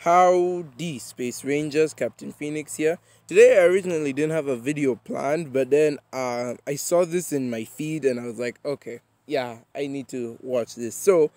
Howdy, Space Rangers, Captain Phoenix here. Today I originally didn't have a video planned, but then I saw this in my feed and I was like, okay, yeah, I need to watch this. So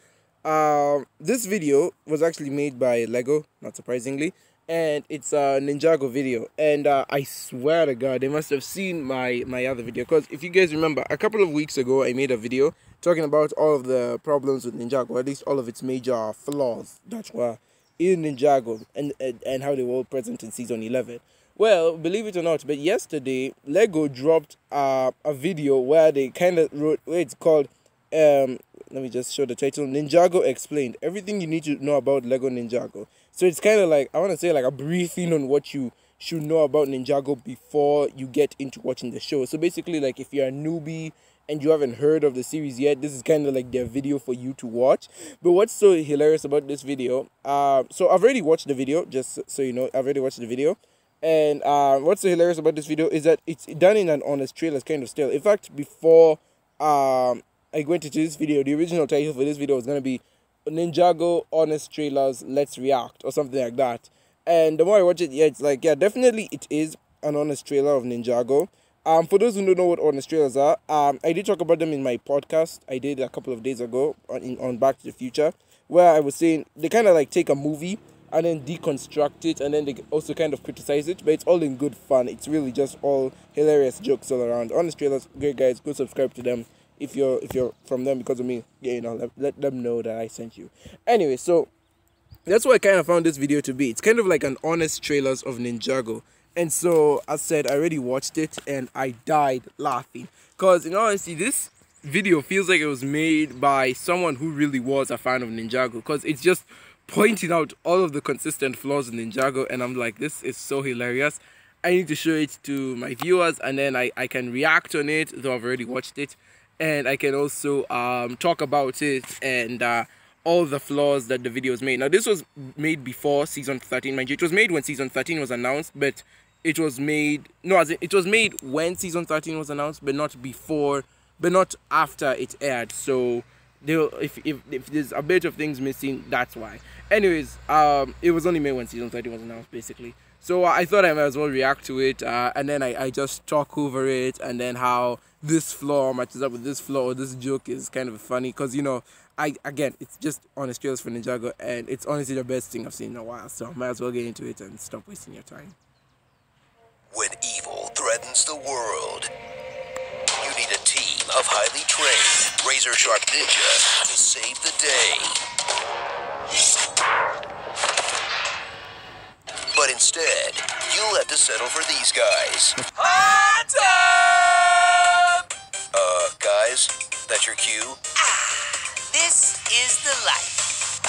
this video was actually made by Lego, not surprisingly, and it's a Ninjago video. And I swear to God, they must have seen my other video, because if you guys remember, a couple of weeks ago I made a video talking about all of the problems with Ninjago, or at least all of its major flaws that were in Ninjago and how they were all present in season 11. Well, believe it or not, but yesterday Lego dropped a video where they kind of wrote, where it's called let me just show the title, Ninjago Explained, everything you need to know about Lego Ninjago. So it's kind of like, I want to say, like a briefing on what you should know about Ninjago before you get into watching the show. So basically, like, if you're a newbie and you haven't heard of the series yet, this is kind of like their video for you to watch. But what's so hilarious about this video, so I've already watched the video, just so you know, I've already watched the video. And what's so hilarious about this video is that it's done in an honest trailers kind of style. In fact, before I went into this video, the original title for this video was going to be Ninjago Honest Trailers Let's React, or something like that. And the more I watch it, yeah, it's like, yeah, definitely it is an honest trailer of Ninjago. For those who don't know what honest trailers are, I did talk about them in my podcast I did a couple of days ago on Back to the Future, where I was saying they kind of like take a movie and then deconstruct it, and then they also kind of criticize it, but it's all in good fun. It's really just all hilarious jokes all around. Honest trailers, great guys, go subscribe to them if you're from them because of me. Yeah, you know, let them know that I sent you. Anyway, so that's what I kind of found this video to be. It's kind of like an honest trailers of Ninjago. And so, as said, I already watched it and I died laughing. Because, in all honesty, this video feels like it was made by someone who really was a fan of Ninjago. Because it's just pointing out all of the consistent flaws in Ninjago. And I'm like, this is so hilarious. I need to show it to my viewers, and then I can react on it, though I've already watched it. And I can also talk about it and all the flaws that the video was made. Now, this was made before season 13, mind you. It was made when season 13 was announced, but it was made, no, as in, it was made when season 13 was announced, but not before, but not after it aired. So if there's a bit of things missing, that's why. Anyways, it was only made when season 13 was announced, basically. So I thought I might as well react to it, and then I just talk over it, and then how this flaw matches up with this flaw, or this joke is kind of funny, because, you know, again, it's just honest trailers for Ninjago, and it's honestly the best thing I've seen in a while, so I might as well get into it and stop wasting your time. When evil threatens the world, you need a team of highly trained, razor-sharp ninjas to save the day. But instead, you'll have to settle for these guys. Hot tub! Guys, that's your cue? This is the life.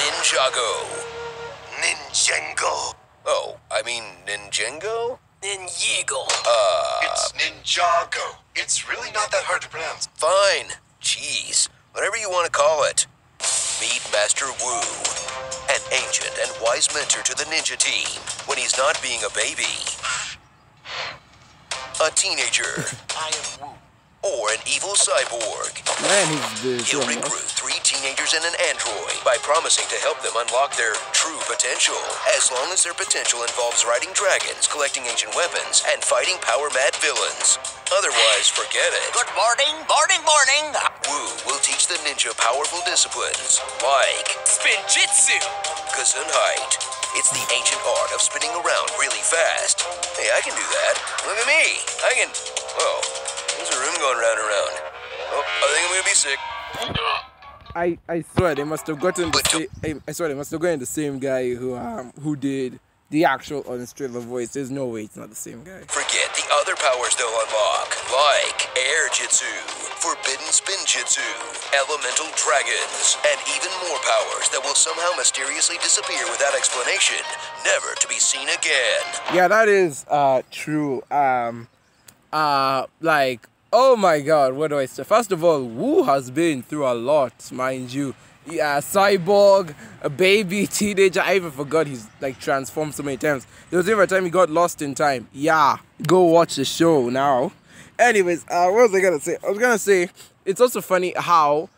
Ninjago. Ninjago. Oh, I mean Ninjago? Ninjago. It's Ninjago. It's really not that hard to pronounce. Fine. Jeez. Whatever you want to call it. Meet Master Wu, an ancient and wise mentor to the ninja team when he's not being a baby. A teenager. I am Wu. Or an evil cyborg. Man, He'll recruit 3 teenagers and an android by promising to help them unlock their true potential, as long as their potential involves riding dragons, collecting ancient weapons, and fighting power-mad villains. Otherwise, forget it. Good morning, morning, morning. Wu will teach the ninja powerful disciplines, like Spinjitzu. Gesundheit. It's the ancient art of spinning around really fast. Hey, I can do that. Look at me. I can... Whoa. There's a room going round and round. Oh, I think I'm gonna be sick. I swear they must have gotten the same. I swear they must have gotten the same guy who did the actual honest trailer voice. There's no way it's not the same guy. Forget the other powers they'll unlock, like air jitsu, forbidden spin jitsu, elemental dragons, and even more powers that will somehow mysteriously disappear without explanation, never to be seen again. Yeah, that is true. Like, oh my God, what do I say? First of all, Wu has been through a lot, mind you. Yeah, cyborg, a baby, teenager. I even forgot he's like transformed so many times. There was even a time he got lost in time. Yeah, go watch the show now. Anyways, what was I gonna say? I was gonna say it's also funny how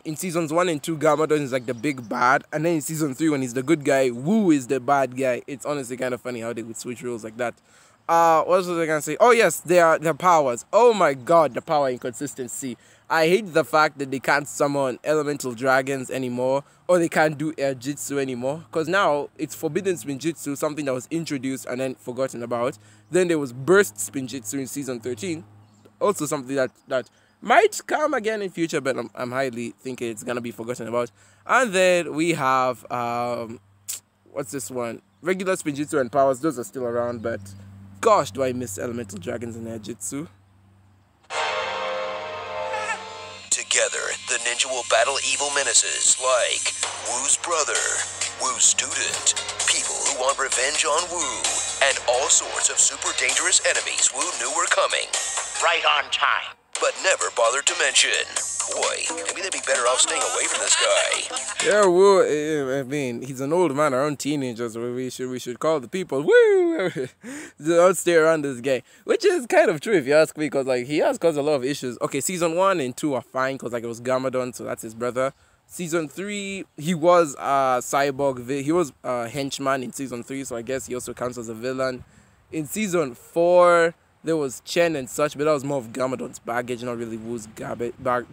in seasons 1 and 2, Garmadon is like the big bad, and then in season 3, when he's the good guy, Wu is the bad guy. It's honestly kind of funny how they would switch roles like that. What else was I gonna say? Oh yes, their powers. Oh my god, the power inconsistency. I hate the fact that they can't summon elemental dragons anymore, or they can't do air jitsu anymore, because now it's forbidden spinjitzu, something that was introduced and then forgotten about. Then there was burst spinjitzu in season 13, also something that might come again in future, but I'm highly thinking it's gonna be forgotten about. And then we have what's this one? Regular spinjitzu and powers. Those are still around, but gosh, do I miss elemental dragons and air jitsu. Together, the ninja will battle evil menaces like Wu's brother, Wu's student, people who want revenge on Wu, and all sorts of super dangerous enemies Wu knew were coming, Right on time. but never bothered to mention. Boy, maybe they'd be better off staying away from this guy. Yeah, Wu, I mean, he's an old man around teenagers. We should call the people, woo, don't stay around this guy. Which is kind of true if you ask me, because like he has caused a lot of issues. Okay, season 1 and 2 are fine, because like it was Garmadon, so that's his brother. Season 3, he was cyborg. He was a henchman in season 3, so I guess he also counts as a villain. In season 4, there was Chen and such, but that was more of Garmadon's baggage, not really Wu's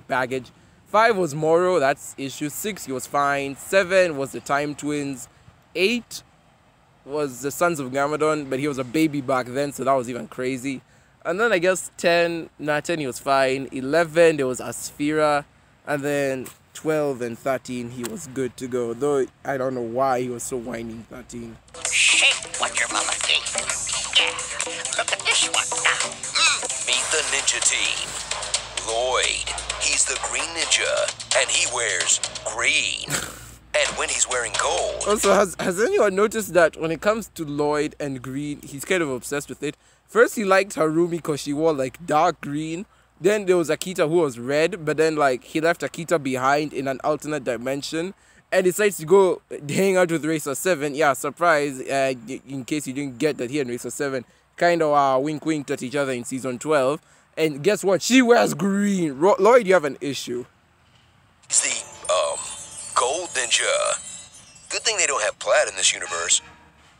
baggage. 5 was Moro, that's issue. 6, he was fine. 7 was the Time Twins. 8 was the Sons of Garmadon, but he was a baby back then, so that was even crazy. And then I guess 10 he was fine. 11, there was Asphira. And then 12 and 13, he was good to go. Though I don't know why he was so whiny in 13. Shape what your mama gave you. Yeah, look at this one now. Meet the ninja team. Lloyd, he's the green ninja, and he wears green. And when he's wearing gold... Also, has anyone noticed that when it comes to Lloyd and green, he's kind of obsessed with it? First, he liked Harumi because she wore like dark green. Then there was Akita who was red, but then like he left Akita behind in an alternate dimension and decides to go hang out with Racer 7. Yeah, surprise, in case you didn't get that, he and Racer 7 kind of wink-winked at each other in season 12. And guess what? She wears green. Lloyd, you have an issue. He's the, gold ninja. Good thing they don't have plaid in this universe.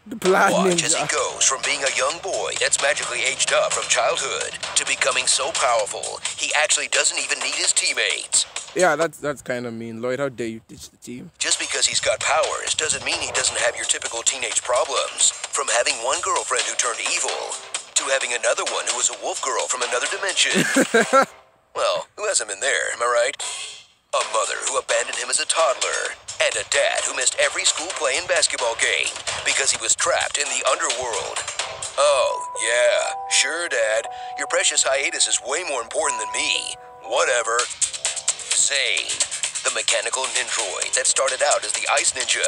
The plaid Watch as he ninja. goes from being a young boy that's magically aged up from childhood to becoming so powerful, he actually doesn't even need his teammates. Yeah, that's kind of mean. Lloyd, how dare you ditch the team? Just because he's got powers doesn't mean he doesn't have your typical teenage problems. From having one girlfriend who turned evil, to having another one who was a wolf girl from another dimension. Well, who hasn't been there, am I right? A mother who abandoned him as a toddler, and a dad who missed every school play and basketball game because he was trapped in the underworld. Oh, yeah, sure, Dad. Your precious hiatus is way more important than me. Whatever. Zane, the mechanical ninjroid that started out as the Ice Ninja,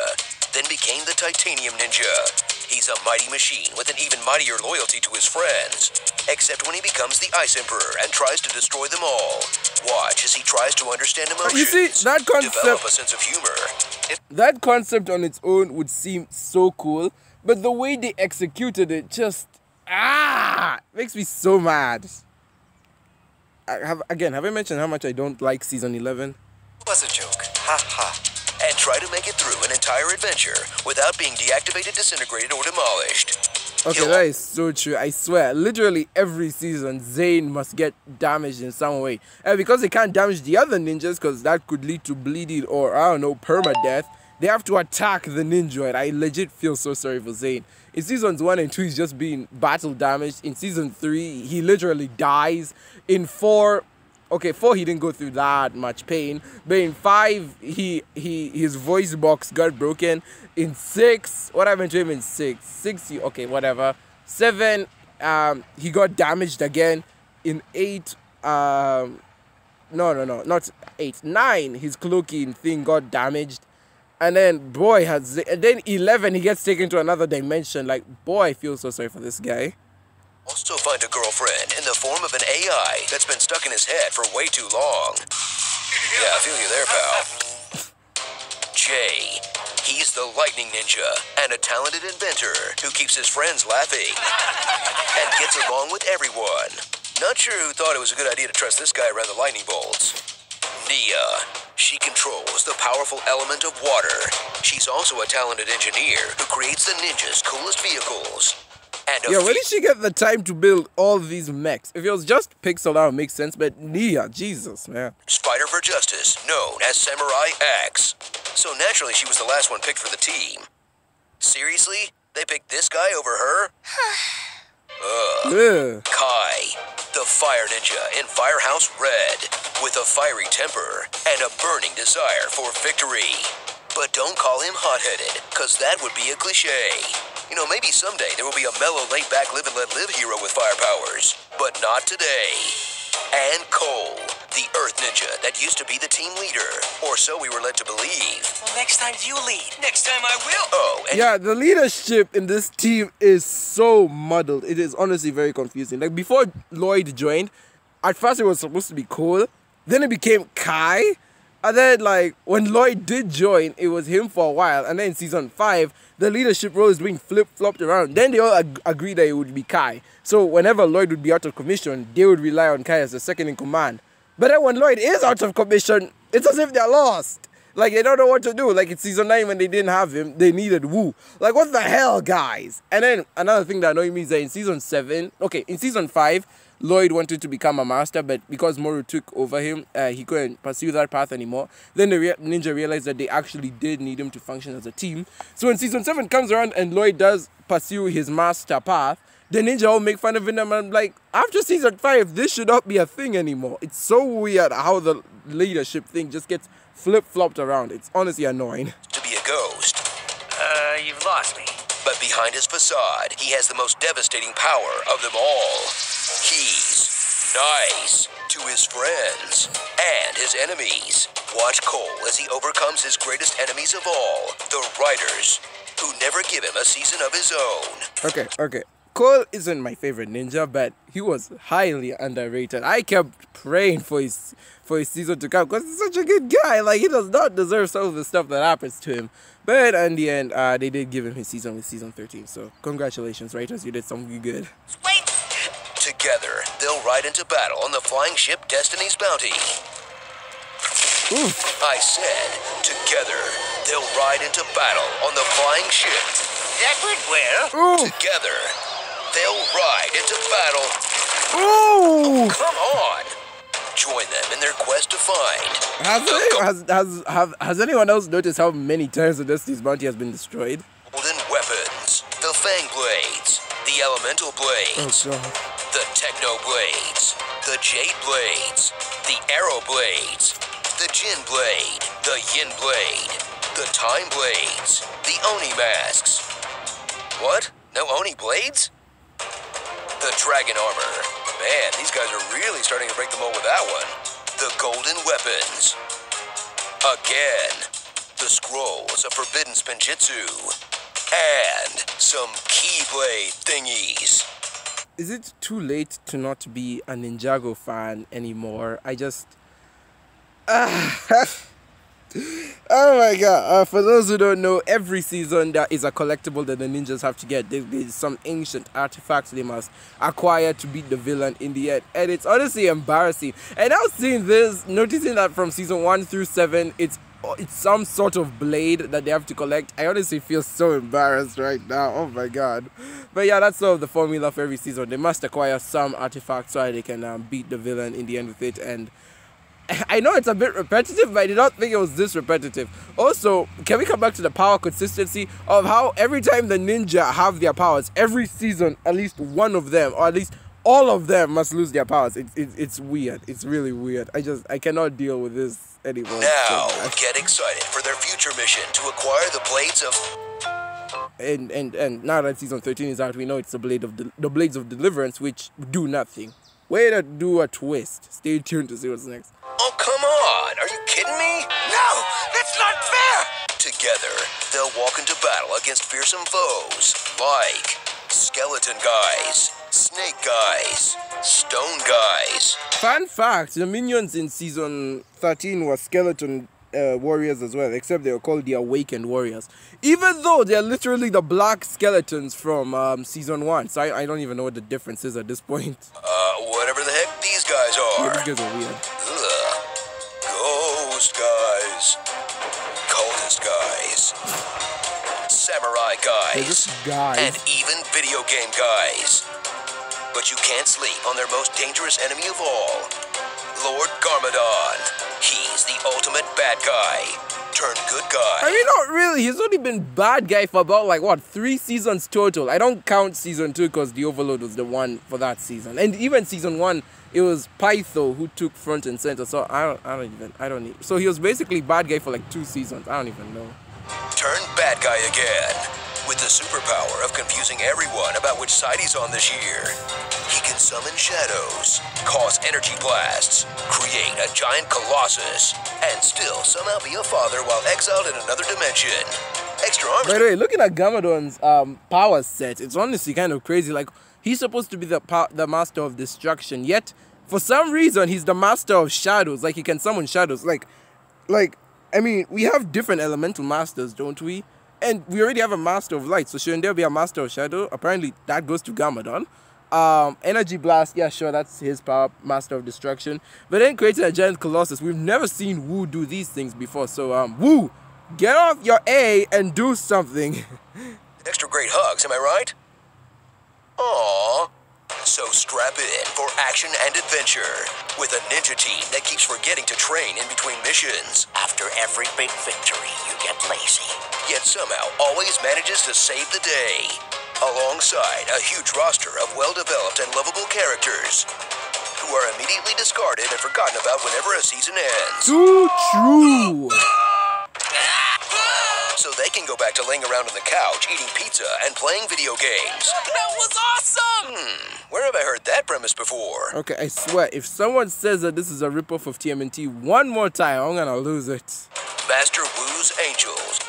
then became the Titanium Ninja. He's a mighty machine with an even mightier loyalty to his friends, except when he becomes the Ice Emperor and tries to destroy them all. Watch as he tries to understand emotions, You see, that concept... develop a sense of humor. That concept on its own would seem so cool, but the way they executed it just makes me so mad. Have I mentioned how much I don't like season 11? Was a joke. Ha ha. And try to make it through an entire adventure without being deactivated, disintegrated, or demolished. Okay, that is so true. I swear, literally every season, Zane must get damaged in some way. And because they can't damage the other ninjas, because that could lead to bleeding or, I don't know, permadeath, they have to attack the ninja. I legit feel so sorry for Zane. In seasons 1 and 2, he's just being battle damaged. In season 3, he literally dies. In 4... Okay, 4 he didn't go through that much pain, but in 5 his voice box got broken. In 6, what happened to him in 6? 6, okay, whatever. 7, he got damaged again. In 8, no, not 8. 9, his cloaking thing got damaged, and then boy and then 11 he gets taken to another dimension. Like, boy, I feel so sorry for this guy. Also find a girlfriend in the form of an AI that's been stuck in his head for way too long. Yeah, I feel you there, pal. Jay, he's the lightning ninja and a talented inventor who keeps his friends laughing and gets along with everyone. Not sure who thought it was a good idea to trust this guy around the lightning bolts. Nia, She controls the powerful element of water. She's also a talented engineer who creates the ninja's coolest vehicles. And Yeah, where did she get the time to build all these mechs? If it was just pixel art, it makes sense, but Nia, Jesus, man. Fighter for Justice, known as Samurai X. So naturally, she was the last one picked for the team. Seriously? They picked this guy over her? Ugh. Kai, the fire ninja in Firehouse Red, with a fiery temper and a burning desire for victory. But don't call him hot-headed, cause that would be a cliche. You know, maybe someday there will be a mellow, laid-back, live and let live hero with fire powers, but not today. And Cole, the Earth Ninja that used to be the team leader, or so we were led to believe. Well, next time you lead. Next time I will. Oh, and Yeah, the leadership in this team is so muddled. It is honestly very confusing. Like, before Lloyd joined, at first it was supposed to be Cole, then it became Kai, and then, like, when Lloyd did join, it was him for a while, and then in season 5, the leadership role is being flip-flopped around. Then they all agreed that it would be Kai. So whenever Lloyd would be out of commission, they would rely on Kai as the second in command. But then when Lloyd is out of commission, it's as if they're lost. Like, they don't know what to do. Like, in season 9, when they didn't have him, they needed Wu. Like, what the hell, guys? And then another thing that annoyed me is that in season 5, Lloyd wanted to become a master, but because Moru took over him, he couldn't pursue that path anymore. Then the ninja realized that they actually did need him to function as a team. So when season 7 comes around and Lloyd does pursue his master path, the ninja all make fun of him, and I'm like, after season 5, this should not be a thing anymore. It's so weird how the leadership thing just gets flip-flopped around. It's honestly annoying. to be a ghost. You've lost me. But behind his facade, he has the most devastating power of them all. He's nice to his friends and his enemies. Watch Cole as he overcomes his greatest enemies of all, the writers, who never give him a season of his own. Okay. Cole isn't my favorite ninja, but he was highly underrated. I kept praying for his season to come because he's such a good guy. Like, he does not deserve some of the stuff that happens to him. But in the end, they did give him his season with season 13. So congratulations, writers, you did something good. Wait! Together, they'll ride into battle on the flying ship Destiny's Bounty. Oof. I said, together, they'll ride into battle on the flying ship. That went well. Oof. Together, they'll ride into battle. Ooh. Come on! Join them in their quest to find Has anyone else noticed how many times the Destiny's Bounty has been destroyed? golden weapons, the Fang Blades, the Elemental Blades, Oh god. the Techno Blades, the Jade Blades, the Arrow Blades, the Jin Blade, the Yin Blade, the Time Blades, the Oni Masks. What? No Oni Blades? The Dragon Armor. Man, these guys are really starting to break the mold with that one. The Golden Weapons. Again, the Scrolls of Forbidden Spinjitzu. And some Keyblade thingies. Is it too late to not be a Ninjago fan anymore? I just... Oh my god, for those who don't know, every season there is a collectible that the ninjas have to get. There's some ancient artifacts they must acquire to beat the villain in the end, and it's honestly embarrassing. And now seeing this, noticing that from season 1 through 7 it's some sort of blade that they have to collect, I honestly feel so embarrassed right now. Oh my god. But yeah, that's sort of the formula for every season. They must acquire some artifact so that they can beat the villain in the end with it. And I know it's a bit repetitive, but I did not think it was this repetitive. Also, can we come back to the power consistency of how every time the ninja have their powers, every season, at least one of them, or at least all of them must lose their powers. It's weird. It's really weird. I cannot deal with this anymore. Now, get excited for their future mission to acquire the Blades of... And now that season 13 is out, we know it's the Blades of Deliverance, which do nothing. Way to do a twist. Stay tuned to see what's next. Oh, come on! Are you kidding me? No! That's not fair! Together, they'll walk into battle against fearsome foes like Skeleton Guys, Snake Guys, Stone Guys. Fun fact, the minions in season 13 were skeleton warriors as well, except they were called the Awakened Warriors. Even though they're literally the black skeletons from season 1. So I don't even know what the difference is at this point. Whatever the heck these guys are. Yeah, these guys are weird. Ugh. Ghost Guys. guy They're guys. just guys. And even video game guys. But you can't sleep on their most dangerous enemy of all, Lord Garmadon. He's the ultimate bad guy turned good guy. I mean, not really. He's only been bad guy for about, like, what, 3 seasons total. I don't count season 2 because the Overlord was the one for that season. And even season 1, it was Pytho who took front and center. So I don't need. So he was basically bad guy for like 2 seasons. I don't even know. Turned bad guy again, with the superpower of confusing everyone about which side he's on this year. He can summon shadows, cause energy blasts, create a giant colossus, and still somehow be a father while exiled in another dimension. Extra arms. By the way, looking at Gamadon's power set, it's honestly kind of crazy. Like, he's supposed to be the master of destruction, yet for some reason he's the master of shadows. Like, he can summon shadows. Like, I mean, we have different elemental masters, don't we? And we already have a master of light, so shouldn't there be a master of shadow? Apparently, that goes to Gamadon. Energy blast, yeah, sure, that's his power, master of destruction. But then creating a giant colossus. We've never seen Wu do these things before. So, Wu, get off your A and do something. Extra great hugs, am I right? Aww. So strap in for action and adventure with a ninja team that keeps forgetting to train in between missions. After every big victory, you get lazy. Yet somehow always manages to save the day. Alongside a huge roster of well-developed and lovable characters who are immediately discarded and forgotten about whenever a season ends. Too true. So they can go back to laying around on the couch, eating pizza, and playing video games. That was awesome! Where have I heard that premise before? Okay, I swear, if someone says that this is a ripoff of TMNT one more time, I'm gonna lose it. Master Wu's Angels.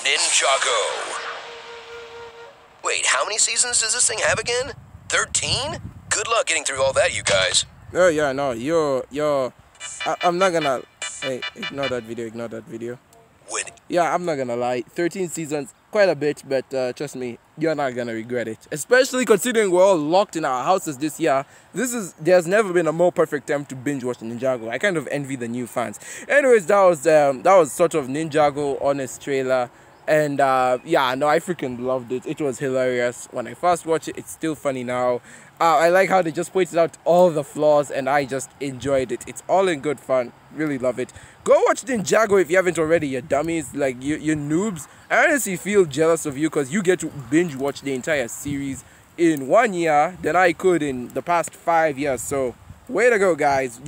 Ninjago. Wait, how many seasons does this thing have again? 13? Good luck getting through all that, you guys. Oh yeah, no, I'm not gonna. Hey, ignore that video. When Yeah, I'm not gonna lie. 13 seasons, quite a bit, but trust me, you're not gonna regret it. Especially considering we're all locked in our houses this year. There's never been a more perfect time to binge watch Ninjago. I kind of envy the new fans. Anyways, that was sort of Ninjago honest trailer. And yeah, no, I freaking loved it. It was hilarious when I first watched it. It's still funny now. I like how they just pointed out all the flaws, and I just enjoyed it. It's all in good fun. Really love it. Go watch Ninjago if you haven't already, you dummies. Like, you noobs. I honestly feel jealous of you because you get to binge watch the entire series in 1 year than I could in the past 5 years. So, way to go, guys.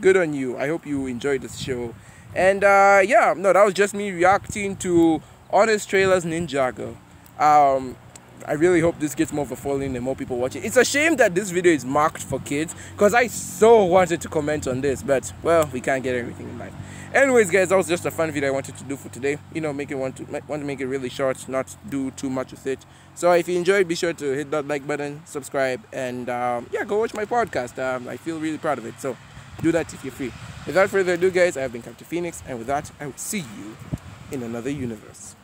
Good on you. I hope you enjoyed this show. And yeah, no, that was just me reacting to honest trailers Ninjago. I really hope this gets more of a following and more people watch it. It's a shame that this video is marked for kids because I so wanted to comment on this, but well, we can't get everything in life. Anyways, guys, that was just a fun video I wanted to do for today. You know, want to make it really short, not do too much with it. So if you enjoyed, be sure to hit that like button, subscribe, and yeah, go watch my podcast. I feel really proud of it. So do that if you're free. Without further ado, guys, I have been Captain Phoenix, and with that, I will see you in another universe.